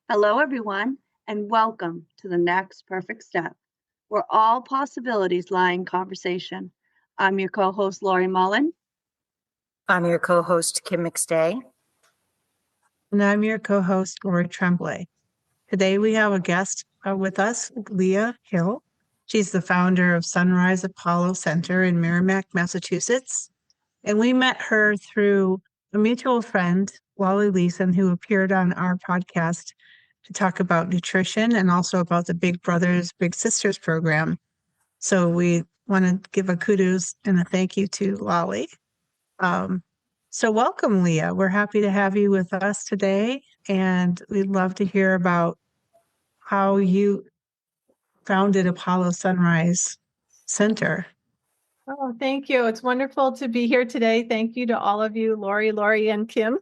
Hello, everyone, and welcome to the Next Perfect Step, where all possibilities lie in conversation. I'm your co-host, Laurie Mullen. I'm your co-host, Kim McStay. And I'm your co-host, Lori Tremblay. Today we have a guest with us, Leah Hill. She's the founder of Sunrise Apollo Center in Merrimack, Massachusetts. And we met her through a mutual friend, Wally Leeson, who appeared on our podcast to talk about nutrition and also about the Big Brothers, Big Sisters program. So we want to give a kudos and a thank you to Lolly. So welcome, Leah. We're happy to have you with us today, and we'd love to hear about how you founded Apollo Sunrise Center. Oh, thank you. It's wonderful to be here today. Thank you to all of you, Lori, and Kim,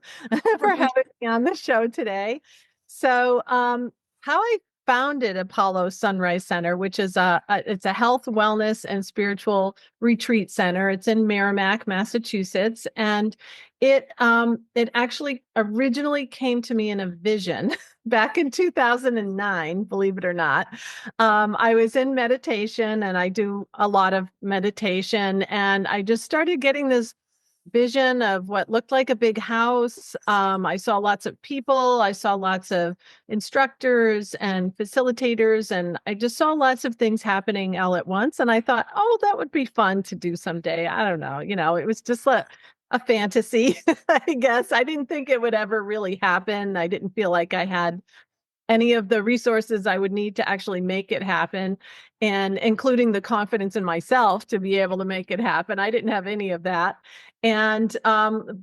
for having me on the show today. So, how I founded Apollo Sunrise Center, which is it's a health, wellness, and spiritual retreat center. It's in Merrimack, Massachusetts, and it actually originally came to me in a vision back in 2009, believe it or not. I was in meditation, and I do a lot of meditation, and I just started getting this vision of what looked like a big house. I saw lots of people. I saw lots of instructors and facilitators, and I just saw lots of things happening all at once. And I thought, oh, that would be fun to do someday. I don't know. It was just a fantasy, I guess. I didn't think it would ever really happen. I didn't feel like I had any of the resources I would need to actually make it happen, and including the confidence in myself to be able to make it happen. I didn't have any of that. And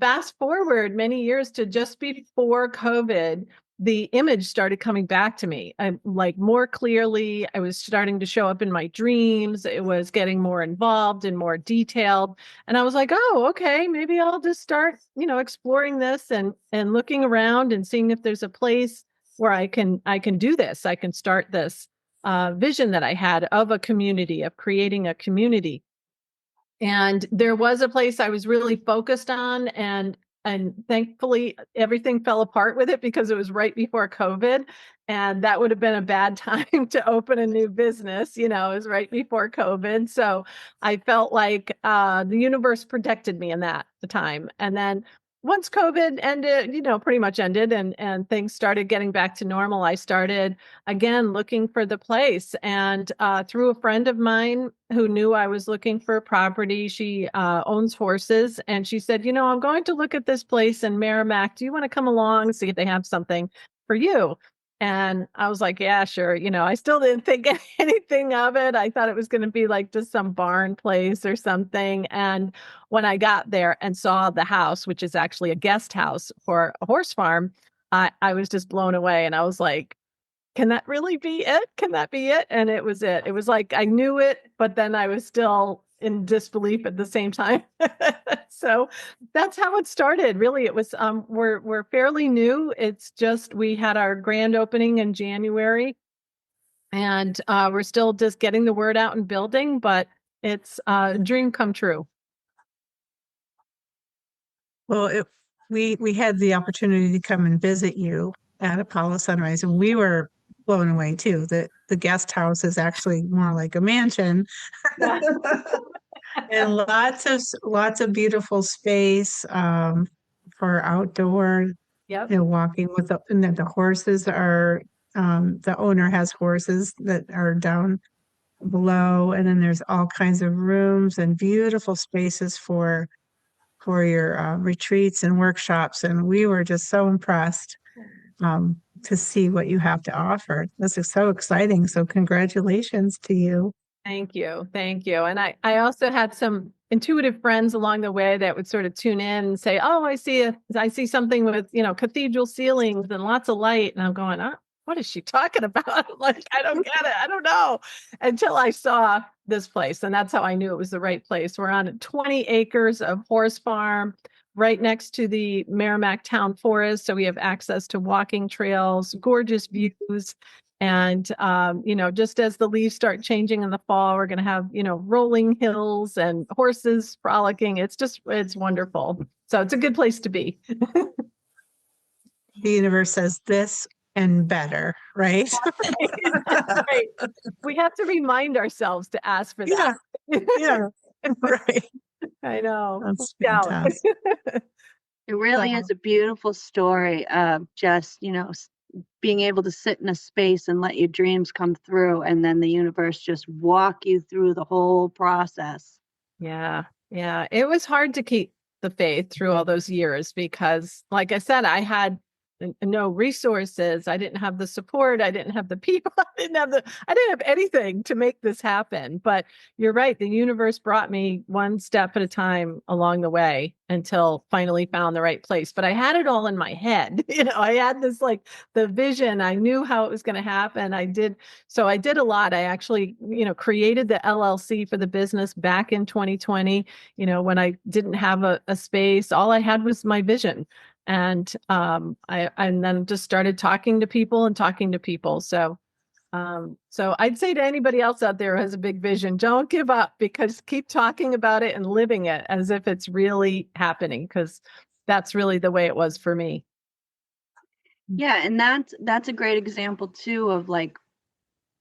fast forward many years to just before COVID, the image started coming back to me like more clearly. I was starting to show up in my dreams. It was getting more involved and more detailed. And I was like, oh, okay, maybe I'll just start, exploring this and looking around and seeing if there's a place where I can do this. I can start this vision that I had of a community, of creating a community. And there was a place I was really focused on, and thankfully everything fell apart with it because it was right before COVID, and that would have been a bad time to open a new business. It was right before COVID, so I felt like the universe protected me in that time. And then once COVID ended, pretty much ended, and things started getting back to normal, I started again looking for the place. And through a friend of mine who knew I was looking for a property, she owns horses, and she said, I'm going to look at this place in Merrimack. Do you want to come along, see if they have something for you? And I was like, yeah, sure. I still didn't think anything of it. I thought it was going to be like just some barn place or something. And when I got there and saw the house, which is actually a guest house for a horse farm, I was just blown away. And I was like, can that really be it? Can that be it? And it was it. It was like I knew it, but then I was still in disbelief at the same time. So that's how it started. Really, it was we're fairly new. It's just we had our grand opening in January, and we're still just getting the word out and building, but it's a dream come true. Well, we had the opportunity to come and visit you at Apollo Sunrise, and we were blown away too. The guest house is actually more like a mansion. Yeah. And lots of beautiful space for outdoor. Yep. Walking with and then the horses are the owner has horses that are down below, and then there's all kinds of rooms and beautiful spaces for your retreats and workshops. And we were just so impressed to see what you have to offer. This is so exciting. So congratulations to you. Thank you. Thank you. And I also had some intuitive friends along the way that would sort of tune in and say, oh, I see something with, cathedral ceilings and lots of light. And I'm going, what is she talking about? Like, I don't get it. I don't know, until I saw this place. And that's how I knew it was the right place. We're on 20 acres of horse farm right next to the Merrimack Town Forest. So we have access to walking trails, gorgeous views. And, just as the leaves start changing in the fall, we're going to have, rolling hills and horses frolicking. It's wonderful. So it's a good place to be. The universe says this and better, right? Right. We have to remind ourselves to ask for Yeah, that. yeah, right. I know. That's Yeah. fantastic. It really is a beautiful story of just, being able to sit in a space and let your dreams come through, and then the universe just walk you through the whole process. Yeah. Yeah. It was hard to keep the faith through all those years because, like I said, I had no resources. I didn't have the support. I didn't have the people. I didn't have anything to make this happen. But you're right. The universe brought me one step at a time along the way until finally found the right place. But I had it all in my head. I had this like the vision. I knew how it was going to happen. So I did a lot. I actually, created the LLC for the business back in 2020, when I didn't have a space. All I had was my vision. And I then just started talking to people. So I'd say to anybody else out there who has a big vision, don't give up, because keep talking about it and living it as if it's really happening, because that's really the way it was for me. Yeah, and that's a great example too of like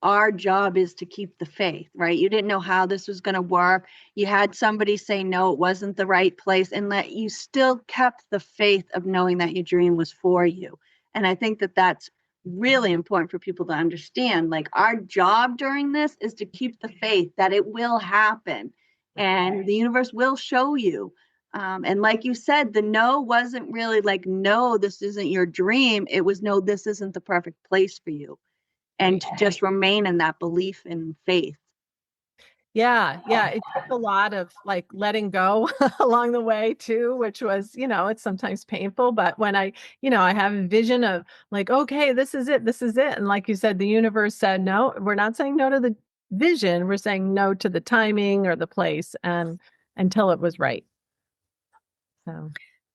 our job is to keep the faith, right? You didn't know how this was going to work. You had somebody say no, it wasn't the right place, and that you still kept the faith of knowing that your dream was for you. And I think that that's really important for people to understand. Like, our job during this is to keep the faith that it will happen and the universe will show you. And like you said, the no wasn't really like, no, this isn't your dream. It was, no, this isn't the perfect place for you, and to just remain in that belief and faith. Yeah. It took a lot of like letting go along the way too, which was, it's sometimes painful. But when I have a vision of like, okay, this is it. And like you said, the universe said, no, we're not saying no to the vision. We're saying no to the timing or the place, and until it was right.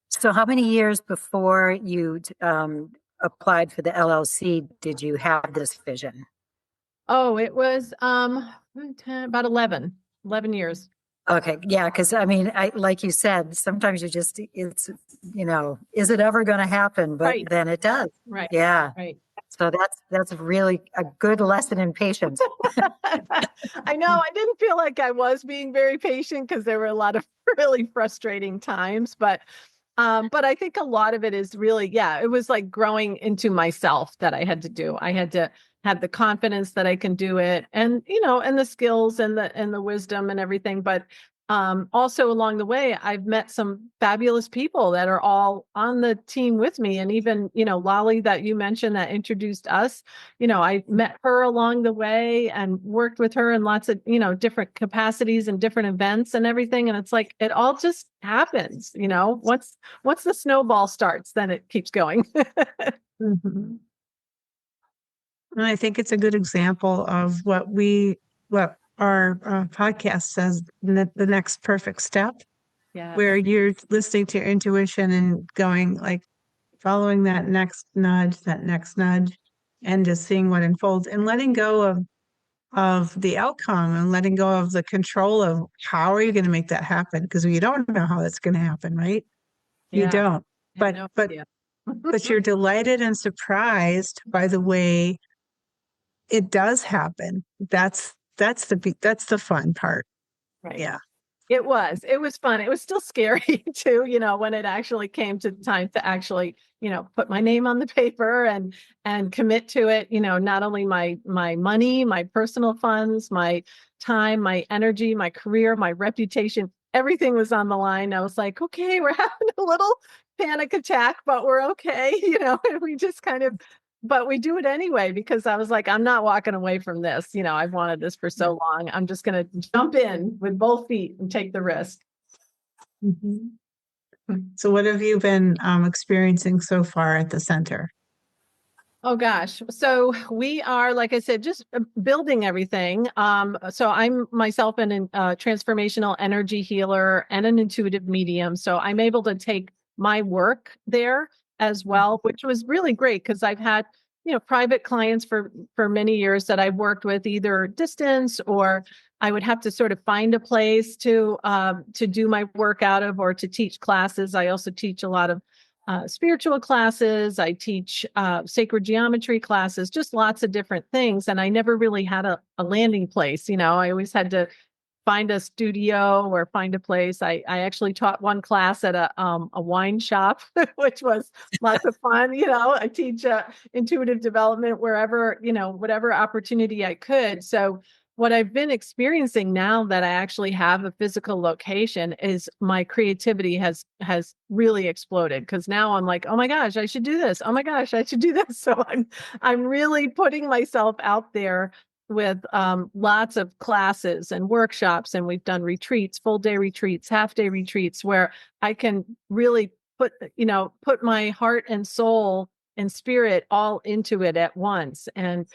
So how many years before you applied for the LLC did you have this vision? Oh, it was about 11 years. Okay. Yeah. Because I mean, like you said, sometimes it's, is it ever going to happen? But Right. then it does. Right. Yeah. Right. So that's really a good lesson in patience. I know. I didn't feel like I was being very patient because there were a lot of really frustrating times, but I think a lot of it is really, it was like growing into myself that I had to do. I had to have the confidence that I can do it, and and the skills and the wisdom and everything. But also along the way, I've met some fabulous people that are all on the team with me. And even, Lolly that you mentioned that introduced us, I met her along the way and worked with her in lots of, different capacities and different events and everything. And it's like, it all just happens, once the snowball starts, then it keeps going. Mm-hmm. And I think it's a good example of what our podcast says, the next perfect step, where you're listening to your intuition and going like, following that next nudge, and just seeing what unfolds and letting go of the outcome and letting go of the control of how are you going to make that happen? Because you don't know how it's going to happen, right? You don't. But you're delighted and surprised by the way it does happen. That's the fun part. Right. Yeah. It was fun. It was still scary too, when it actually came to time to actually, put my name on the paper and commit to it, not only my money, my personal funds, my time, my energy, my career, my reputation, everything was on the line. I was like, okay, we're having a little panic attack, but we're okay. And we just but we do it anyway, because I was like, I'm not walking away from this. I've wanted this for so long. I'm just going to jump in with both feet and take the risk. Mm-hmm. So what have you been experiencing so far at the center? Oh gosh. So we are, like I said, just building everything. So I'm myself a transformational energy healer and an intuitive medium. So I'm able to take my work there as well, which was really great because I've had, private clients for many years that I've worked with either distance, or I would have to sort of find a place to do my work out of, or to teach classes. I also teach a lot of spiritual classes. I teach sacred geometry classes, just lots of different things. And I never really had a landing place. I always had to find a studio or find a place. I actually taught one class at a wine shop, which was lots of fun. I teach intuitive development wherever, whatever opportunity I could. So what I've been experiencing now that I actually have a physical location is my creativity has really exploded, because now I'm like, oh my gosh, I should do this. Oh my gosh, I should do this. So I'm really putting myself out there with lots of classes and workshops, and we've done retreats, full day retreats, half day retreats, where I can really put my heart and soul and spirit all into it at once, and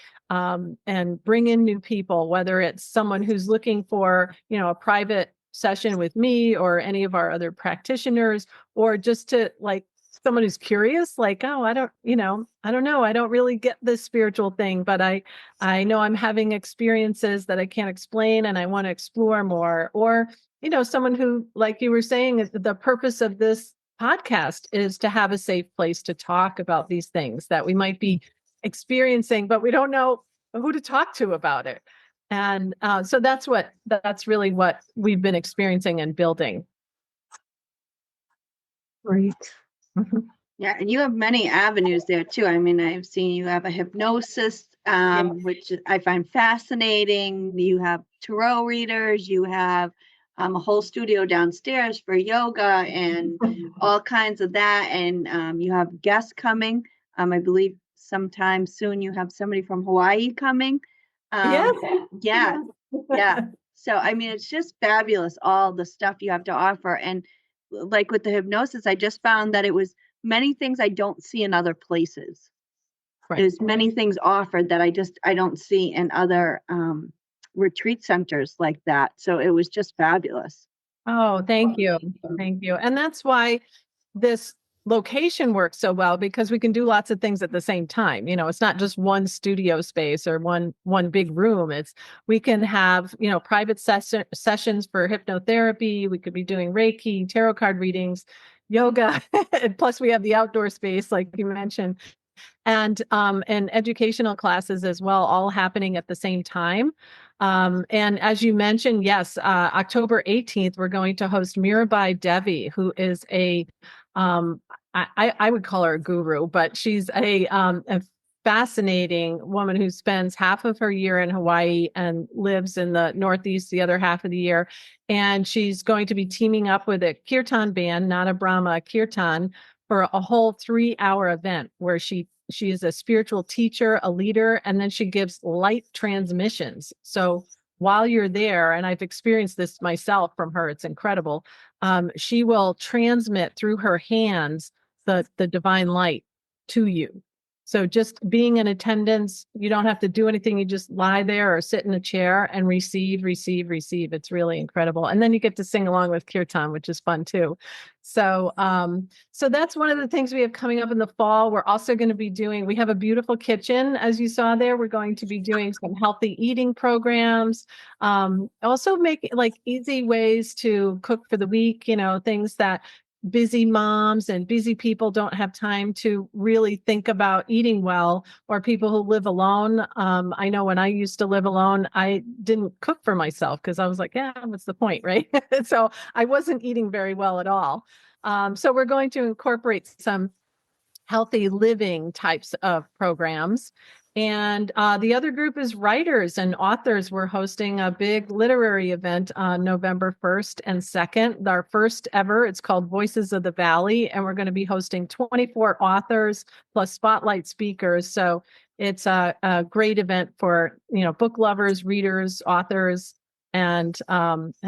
bring in new people, whether it's someone who's looking for, a private session with me or any of our other practitioners, or just to like someone who's curious, like, oh, I don't know. I don't really get this spiritual thing, but I know I'm having experiences that I can't explain and I want to explore more. Or, someone who, like you were saying, the purpose of this podcast is to have a safe place to talk about these things that we might be experiencing, but we don't know who to talk to about it. And so that's really what we've been experiencing and building. Great. Yeah, and you have many avenues there too. I mean, I've seen you have a hypnosis, which I find fascinating. You have tarot readers. You have a whole studio downstairs for yoga and all kinds of that. And you have guests coming. I believe sometime soon you have somebody from Hawaii coming. Yes. Yeah. So, I mean, it's just fabulous, all the stuff you have to offer. And like with the hypnosis, I just found that it was many things I don't see in other places. Right. There's many things offered that I don't see in other retreat centers like that. So it was just fabulous. Oh, thank you. Thank you. And that's why this location works so well, because we can do lots of things at the same time. It's not just one studio space or one big room. We can have, private sessions for hypnotherapy. We could be doing Reiki, tarot card readings, yoga. And plus we have the outdoor space, like you mentioned, and educational classes as well, all happening at the same time. And as you mentioned, yes, October 18th, we're going to host Mirabai Devi, who is I would call her a guru, but she's a fascinating woman who spends half of her year in Hawaii and lives in the Northeast the other half of the year. And she's going to be teaming up with a kirtan band, Nada Brahma Kirtan, for a whole 3-hour event where she is a spiritual teacher, a leader, and then she gives light transmissions. So while you're there, and I've experienced this myself from her, it's incredible. She will transmit through her hands the divine light to you. So just being in attendance, you don't have to do anything. You just lie there or sit in a chair and receive. It's really incredible. And then you get to sing along with kirtan, which is fun too. So, so that's one of the things we have coming up in the fall. We're also going to be we have a beautiful kitchen, as you saw there. We're going to be doing some healthy eating programs. Also make like easy ways to cook for the week, things that busy moms and busy people don't have time to really think about eating well, or people who live alone. I know when I used to live alone, I didn't cook for myself because I was like, yeah, what's the point, right? So I wasn't eating very well at all. So we're going to incorporate some healthy living types of programs. And the other group is writers and authors. We're hosting a big literary event on November 1st and 2nd, our first ever. It's called Voices of the Valley, and we're going to be hosting 24 authors plus spotlight speakers. So it's a great event for, book lovers, readers, authors, and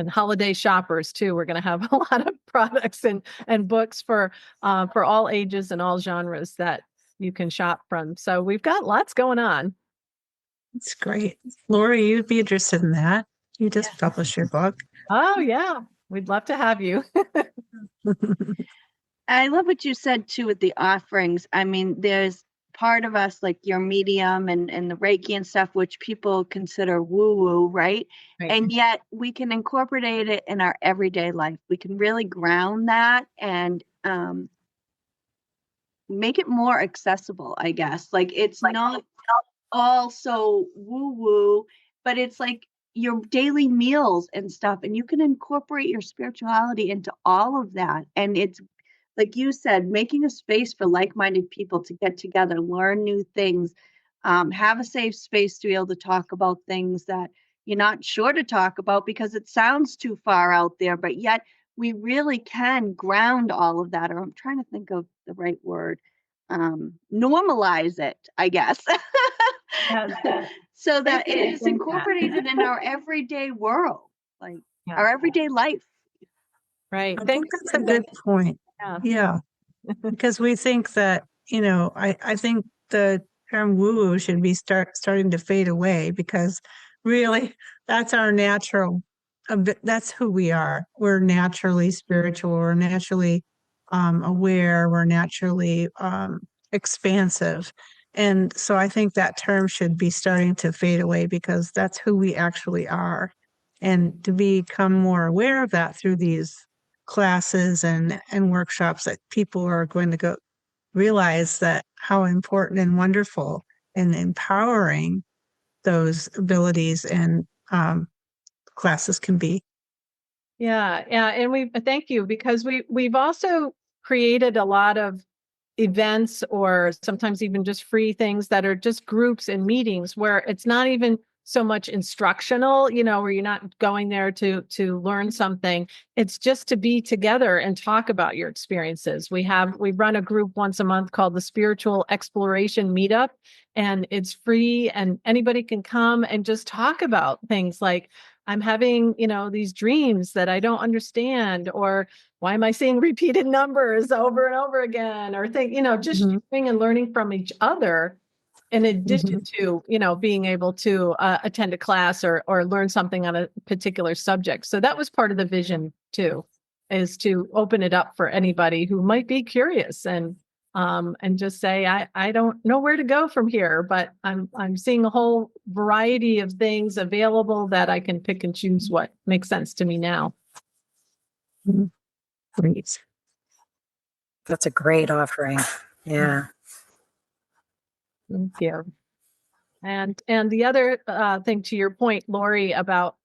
holiday shoppers too. We're going to have a lot of products and books for all ages and all genres that you can shop from. So we've got lots going on. That's great. Lori, you'd be interested in that. You just published your book. Oh yeah. We'd love to have you. I love what you said too with the offerings. I mean, there's part of us like your medium and the Reiki and stuff, which people consider woo-woo, right? And yet we can incorporate it in our everyday life. We can really ground that and make it more accessible, I guess. Like it's not all so woo-woo, but it's like your daily meals and stuff, and you can incorporate your spirituality into all of that. And it's like you said, making a space for like-minded people to get together, learn new things, have a safe space to be able to talk about things that you're not sure to talk about because it sounds too far out there, but yet we really can ground all of that. Or I'm trying to think of the right word. Normalize it, I guess. So that it is incorporated in our everyday world, like our everyday life. Right. I Thank think that's a good point. Yeah. Yeah. Because we think that, I think the term woo-woo should be starting to fade away because really that's our natural, that's who we are. We're naturally spiritual. We're naturally aware. We're naturally expansive. And so I think that term should be starting to fade away because that's who we actually are. And to become more aware of that through these classes and workshops, that people are going to go realize that how important and wonderful and empowering those abilities and classes can be. Yeah, yeah, and we thank you because we've also created a lot of events or sometimes even just free things that are just groups and meetings where it's not even so much instructional, where you're not going there to learn something. It's just to be together and talk about your experiences. We run a group once a month called the Spiritual Exploration Meetup, and it's free and anybody can come and just talk about things like I'm having, these dreams that I don't understand, or why am I seeing repeated numbers over and over again, or just sharing and learning from each other in addition to, being able to attend a class or learn something on a particular subject. So that was part of the vision too, is to open it up for anybody who might be curious and just say, I don't know where to go from here, but I'm seeing a whole variety of things available that I can pick and choose what makes sense to me now. Great. That's a great offering. Yeah. Thank you. And the other thing to your point, Lori, about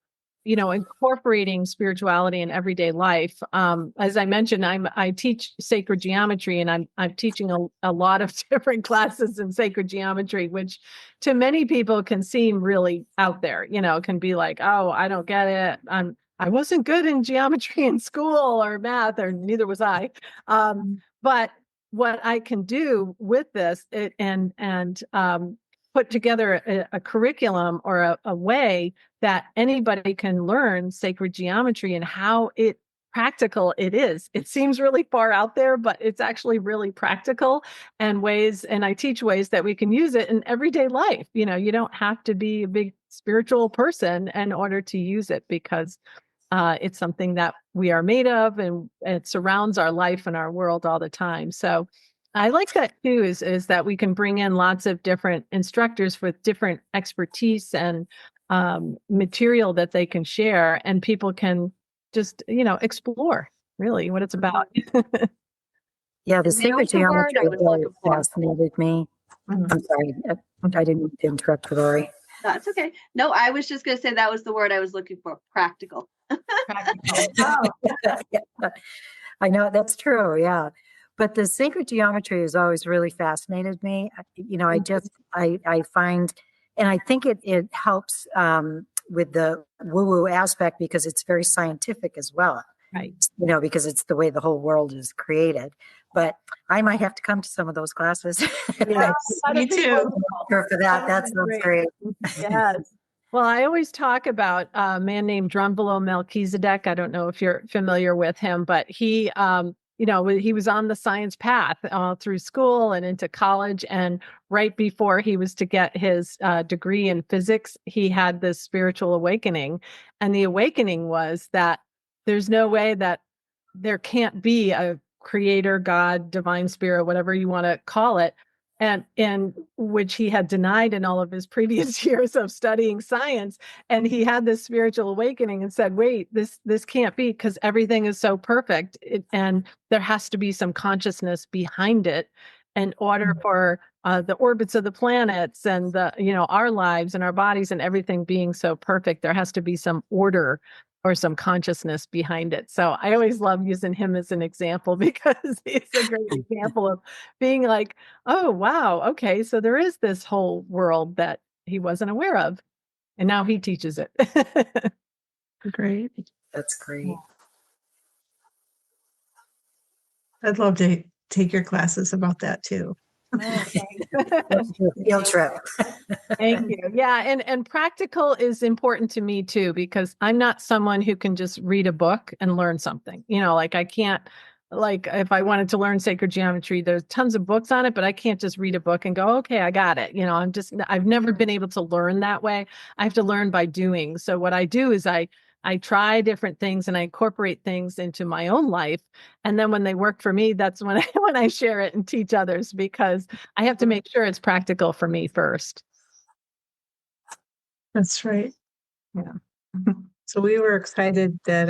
incorporating spirituality in everyday life. As I mentioned, I teach sacred geometry, and I'm teaching a lot of different classes in sacred geometry, which to many people can seem really out there. Can be like, oh, I don't get it. I wasn't good in geometry in school or math, or neither was I. But what I can do with this and put together a curriculum or a way that anybody can learn sacred geometry and how practical it is. It seems really far out there, but it's actually really practical, and I teach ways that we can use it in everyday life. You don't have to be a big spiritual person in order to use it, because it's something that we are made of, and it surrounds our life and our world all the time. So I like that too, is that we can bring in lots of different instructors with different expertise and material that they can share, and people can just, explore really what it's about. Yeah, the sacred geometry really for. fascinated me. I'm sorry, I didn't mean to interrupt, Lori. That's okay. No, I was just going to say that was the word I was looking for. Practical. Practical. Yeah, I know that's true. Yeah. But the sacred geometry has always really fascinated me. I find, and I think it helps with the woo-woo aspect because it's very scientific as well. Right. Because it's the way the whole world is created. But I might have to come to some of those classes. Yeah, Me too. For that. That sounds great. Yes. Well, I always talk about a man named Drunvalo Melchizedek. I don't know if you're familiar with him, but he, he was on the science path through school and into college. And right before he was to get his degree in physics, he had this spiritual awakening. And the awakening was that there's no way that there can't be a creator, God, divine spirit, whatever you want to call it, and which he had denied in all of his previous years of studying science. And he had this spiritual awakening and said, wait, this can't be, because everything is so perfect, and there has to be some consciousness behind it. in order for the orbits of the planets and our lives and our bodies and everything being so perfect, there has to be some order or some consciousness behind it. So I always love using him as an example because he's a great example of being like, oh, wow, okay, so there is this whole world that he wasn't aware of. And now he teaches it. Great. That's great. I'd love to take your classes about that too. Field trip. Thank you. Yeah, and practical is important to me too, because I'm not someone who can just read a book and learn something. Like I can't, like if I wanted to learn sacred geometry, there's tons of books on it, but I can't just read a book and go, okay, I got it. I've never been able to learn that way. I have to learn by doing. So what I do is I try different things and I incorporate things into my own life. And then when they work for me, that's when I share it and teach others, because I have to make sure it's practical for me first. That's right. Yeah. So we were excited that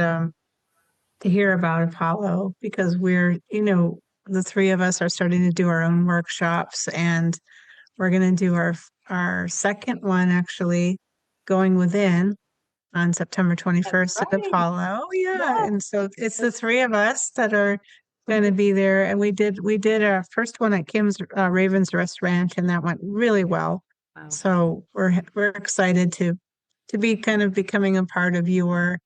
to hear about Apollo, because we're, the three of us are starting to do our own workshops, and we're going to do our second one actually going within on September 21st at Apollo. Yeah. And so it's the three of us that are going to be there. And we did our first one at Kim's Ravens Restaurant, and that went really well. Wow. So we're excited to be kind of becoming a part of your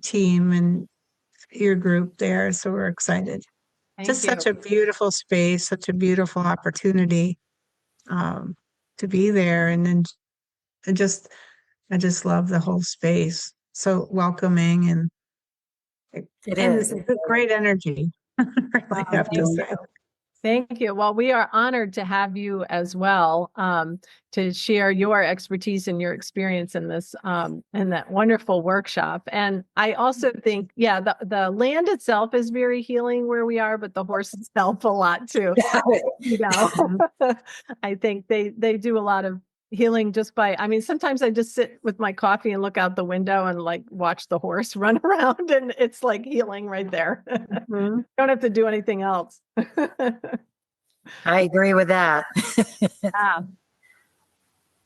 team and your group there. So we're excited. Just such a beautiful space, such a beautiful opportunity to be there. And then I just love the whole space. So welcoming, and it's a great energy. I really have to say. Thank you. Well, we are honored to have you as well, to share your expertise and your experience in this, in that wonderful workshop. And I also think, the land itself is very healing where we are, but the horses help a lot too. I think they do a lot of healing just by, sometimes I just sit with my coffee and look out the window and like watch the horse run around, and it's like healing right there. Mm-hmm. Don't have to do anything else. I agree with that.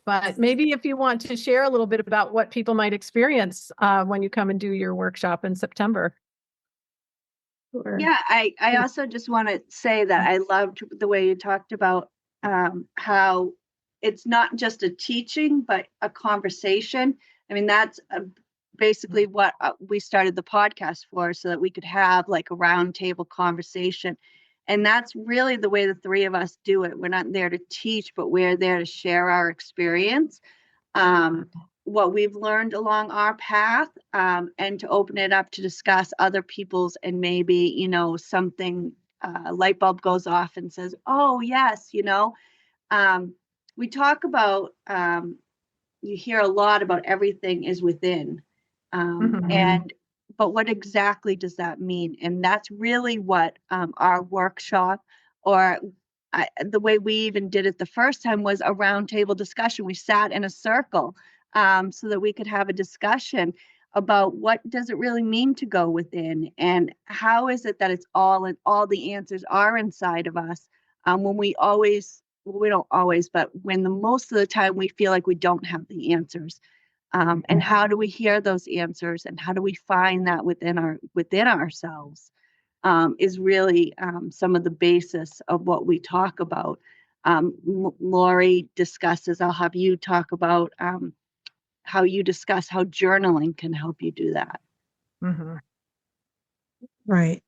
But maybe if you want to share a little bit about what people might experience when you come and do your workshop in September. Sure. Yeah, I also just want to say that I loved the way you talked about how it's not just a teaching, but a conversation. That's basically what we started the podcast for, so that we could have like a roundtable conversation. And that's really the way the three of us do it. We're not there to teach, but we're there to share our experience, what we've learned along our path, and to open it up to discuss other people's, and maybe, something, light bulb goes off and says, oh, yes, we talk about, you hear a lot about everything is within. But what exactly does that mean? And that's really what our workshop, or the way we even did it the first time, was a roundtable discussion. We sat in a circle so that we could have a discussion about what does it really mean to go within, and how is it that it's all the answers are inside of us, when we don't always, but when the most of the time we feel like we don't have the answers. And how do we hear those answers, and how do we find that within ourselves, is really some of the basis of what we talk about. Lori discusses, I'll have you talk about how you discuss how journaling can help you do that. Mm-hmm. Right.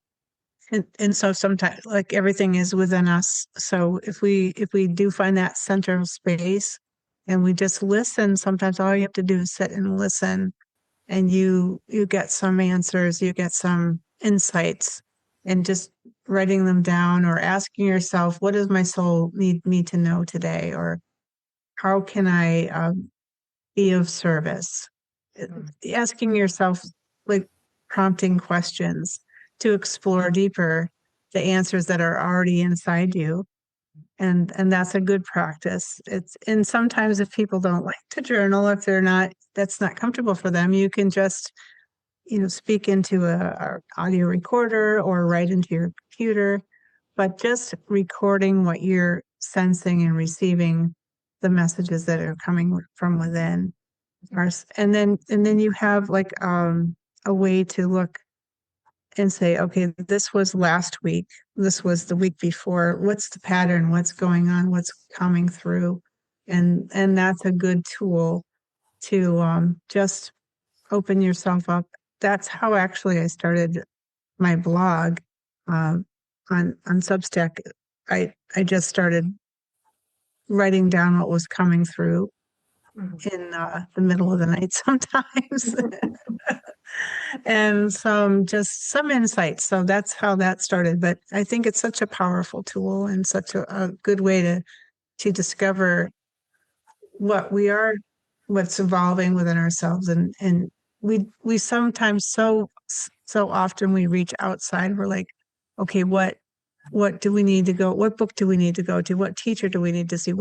And so sometimes, like, everything is within us. So if we do find that central space and we just listen, sometimes all you have to do is sit and listen, and you get some answers, you get some insights, and just writing them down, or asking yourself, what does my soul need me to know today? Or how can I be of service? Asking yourself, like, prompting questions to explore deeper the answers that are already inside you. And that's a good practice. And sometimes if people don't like to journal, if that's not comfortable for them, you can just, speak into a audio recorder or write into your computer. but just recording what you're sensing and receiving the messages that are coming from within. And then you have like a way to look and say, okay, this was last week. This was the week before. What's the pattern? What's going on? What's coming through? And that's a good tool to just open yourself up. That's how actually I started my blog on Substack. I just started writing down what was coming through in the middle of the night sometimes. And some insights. So that's how that started. But I think it's such a powerful tool and such a good way to discover what we are, what's evolving within ourselves. And we sometimes so often we reach outside. We're like, okay, what do we need to go? What book do we need to go to? What teacher do we need to see?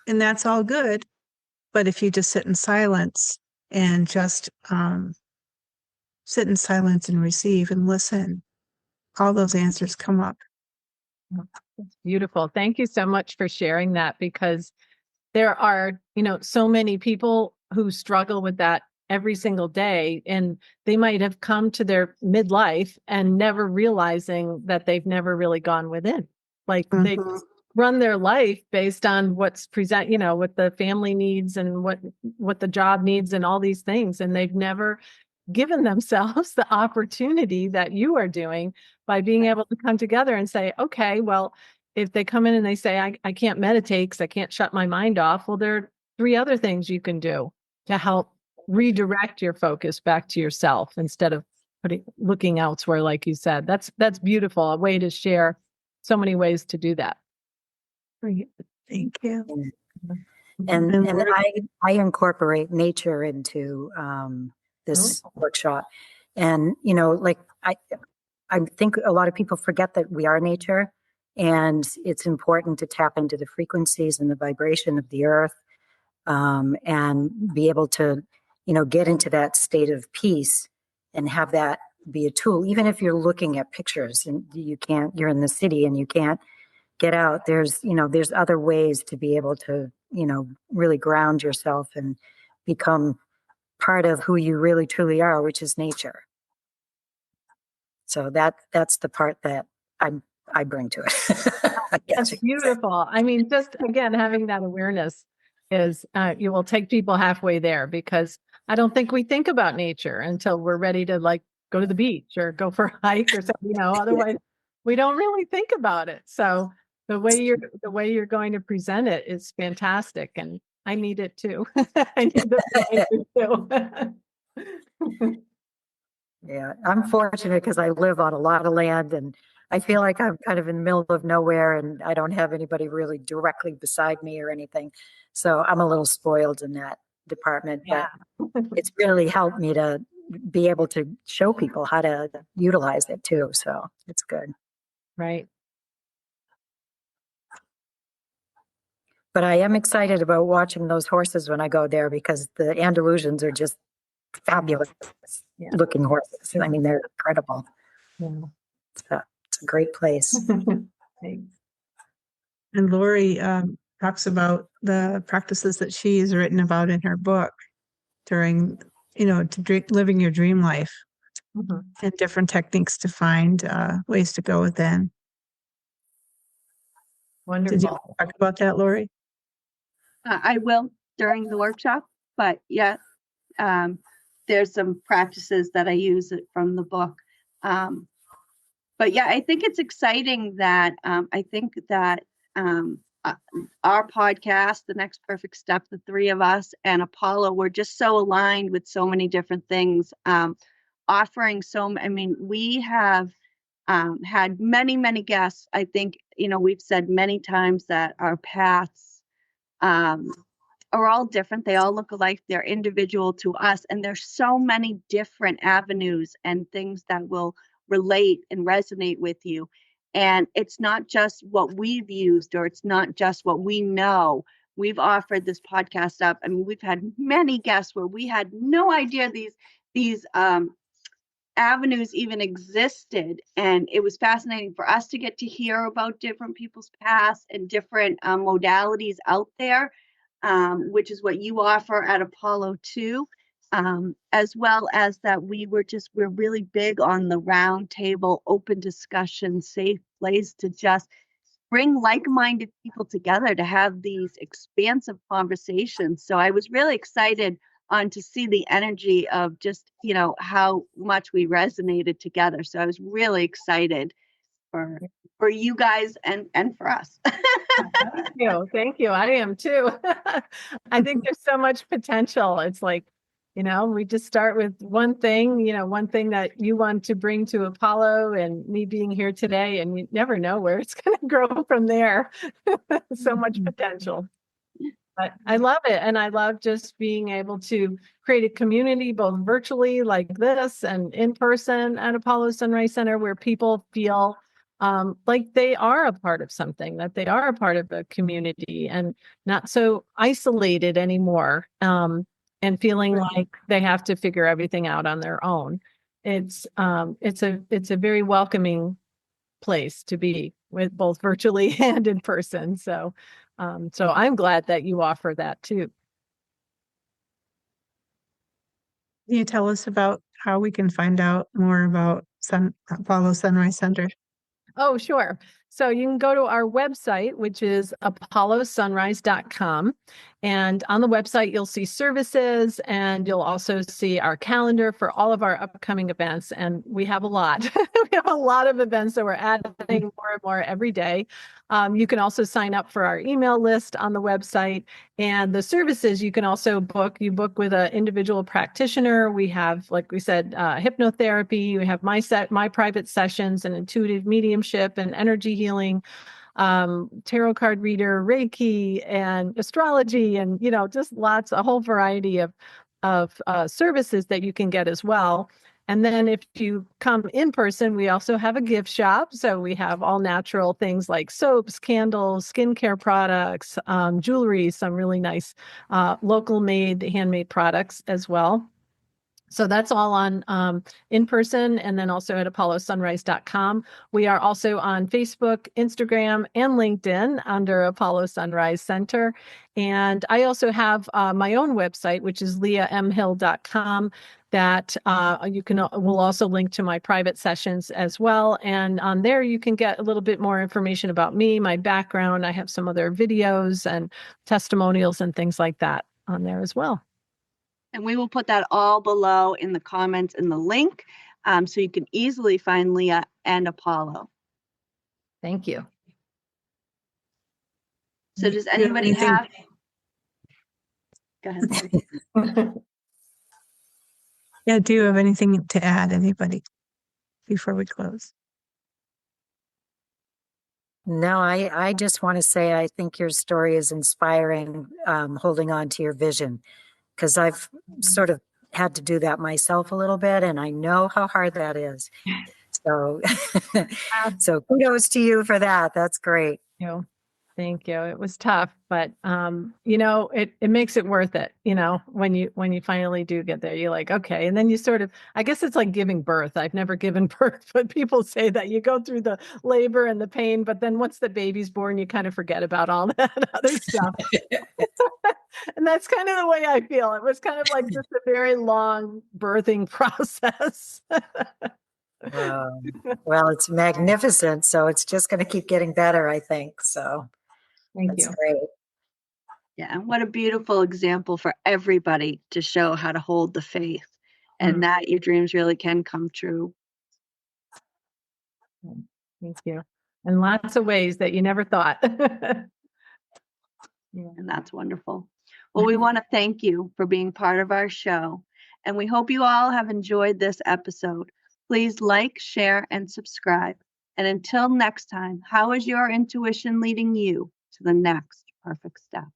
And that's all good. But if you just sit in silence and just sit in silence and receive and listen, all those answers come up. Beautiful. Thank you so much for sharing that, because there are, so many people who struggle with that every single day, and they might have come to their midlife and never realizing that they've never really gone within. Like they run their life based on what's what the family needs and what the job needs and all these things. And they've never given themselves the opportunity that you are doing by being able to come together and say, okay, well, if they come in and they say, I can't meditate because I can't shut my mind off. Well, there are 3 other things you can do to help redirect your focus back to yourself instead of looking elsewhere, like you said. That's beautiful. A way to share so many ways to do that. Thank you. And I incorporate nature into this workshop. And, I think a lot of people forget that we are nature, and it's important to tap into the frequencies and the vibration of the earth, and be able to, get into that state of peace and have that be a tool. Even if you're looking at pictures and you're in the city and you can't get out, there's other ways to be able to, really ground yourself and become part of who you really truly are, which is nature. So that's the part that I bring to it. That's beautiful. I mean, just again, having that awareness is you will take people halfway there, because I don't think we think about nature until we're ready to go to the beach or go for a hike or something. Otherwise we don't really think about it. So the way you're going to present it is fantastic, and I need it too. I need the too. Yeah, I'm fortunate because I live on a lot of land, and I feel like I'm kind of in the middle of nowhere, and I don't have anybody really directly beside me or anything. So I'm a little spoiled in that department, but it's really helped me to be able to show people how to utilize it too. So it's good. Right. But I am excited about watching those horses when I go there, because the Andalusians are just fabulous looking horses. I mean, they're incredible. Yeah. It's a great place. And Lori talks about the practices that she's written about in her book during, living your dream life, and different techniques to find ways to go within. Wonderful. Did you talk about that, Lori? I will during the workshop, but there's some practices that I use from the book. But yeah, I think it's exciting that our podcast, The Next Perfect Step, the 3 of us and Apollo, we're just so aligned with so many different things, offering we have had many, many guests. I think, we've said many times that our paths are all different. They all look alike. They're individual to us. And there's so many different avenues and things that will relate and resonate with you. And it's not just what we've used, or it's not just what we know. We've offered this podcast up. I mean, we've had many guests where we had no idea these avenues even existed. And it was fascinating for us to get to hear about different people's past and different modalities out there, which is what you offer at Apollo 2. As well as that we're really big on the round table, open discussion, safe place to just bring like-minded people together to have these expansive conversations. So I was really excited to see the energy of just, how much we resonated together. So I was really excited for you guys and for us. Thank you. I am too. I think there's so much potential. It's like, we just start with one thing, one thing that you want to bring to Apollo, and me being here today, and you never know where it's going to grow from there. So much potential. But I love it. And I love just being able to create a community, both virtually like this and in person at Apollo Sunrise Center, where people feel like they are a part of something, that they are a part of a community and not so isolated anymore, and feeling like they have to figure everything out on their own. It's a very welcoming place to be, with both virtually and in person. So I'm glad that you offer that too. Can you tell us about how we can find out more about Apollo Sunrise Center? Oh, sure. So you can go to our website, which is apollosunrise.com. And on the website, you'll see services, and you'll also see our calendar for all of our upcoming events. And we have a lot. We have a lot of events that we're adding more and more every day. You can also sign up for our email list on the website. And the services you can also book. You book with an individual practitioner. We have, like we said, hypnotherapy. We have my private sessions and intuitive mediumship and energy healing, tarot card reader, Reiki, and astrology, and just a whole variety of services that you can get as well. And then if you come in person, we also have a gift shop. So we have all natural things like soaps, candles, skincare products, jewelry, some really nice local made, handmade products as well. So that's all on in person, and then also at apollosunrise.com. We are also on Facebook, Instagram, and LinkedIn under Apollo Sunrise Center. And I also have my own website, which is leahmhill.com, that will also link to my private sessions as well. And on there, you can get a little bit more information about me, my background. I have some other videos and testimonials and things like that on there as well. And we will put that all below in the comments in the link, so you can easily find Leah and Apollo. Thank you. So does anybody have? Go ahead. Yeah, do you have anything to add, anybody, before we close? No, I just want to say I think your story is inspiring, holding on to your vision, because I've sort of had to do that myself a little bit, and I know how hard that is. So, so kudos to you for that. That's great. Thank you. It was tough, but it makes it worth it. When you finally do get there, you're like, okay. And then you sort of, I guess it's like giving birth. I've never given birth, but people say that you go through the labor and the pain, but then once the baby's born, you kind of forget about all that other stuff. And that's kind of the way I feel. It was kind of like just a very long birthing process. Well, it's magnificent. So it's just going to keep getting better, I think. So Thank that's you. great. Yeah, and what a beautiful example for everybody to show how to hold the faith, and that your dreams really can come true. Thank you. And lots of ways that you never thought. And that's wonderful. Well, we want to thank you for being part of our show, and we hope you all have enjoyed this episode. Please like, share, and subscribe. And until next time, how is your intuition leading you to the next perfect step?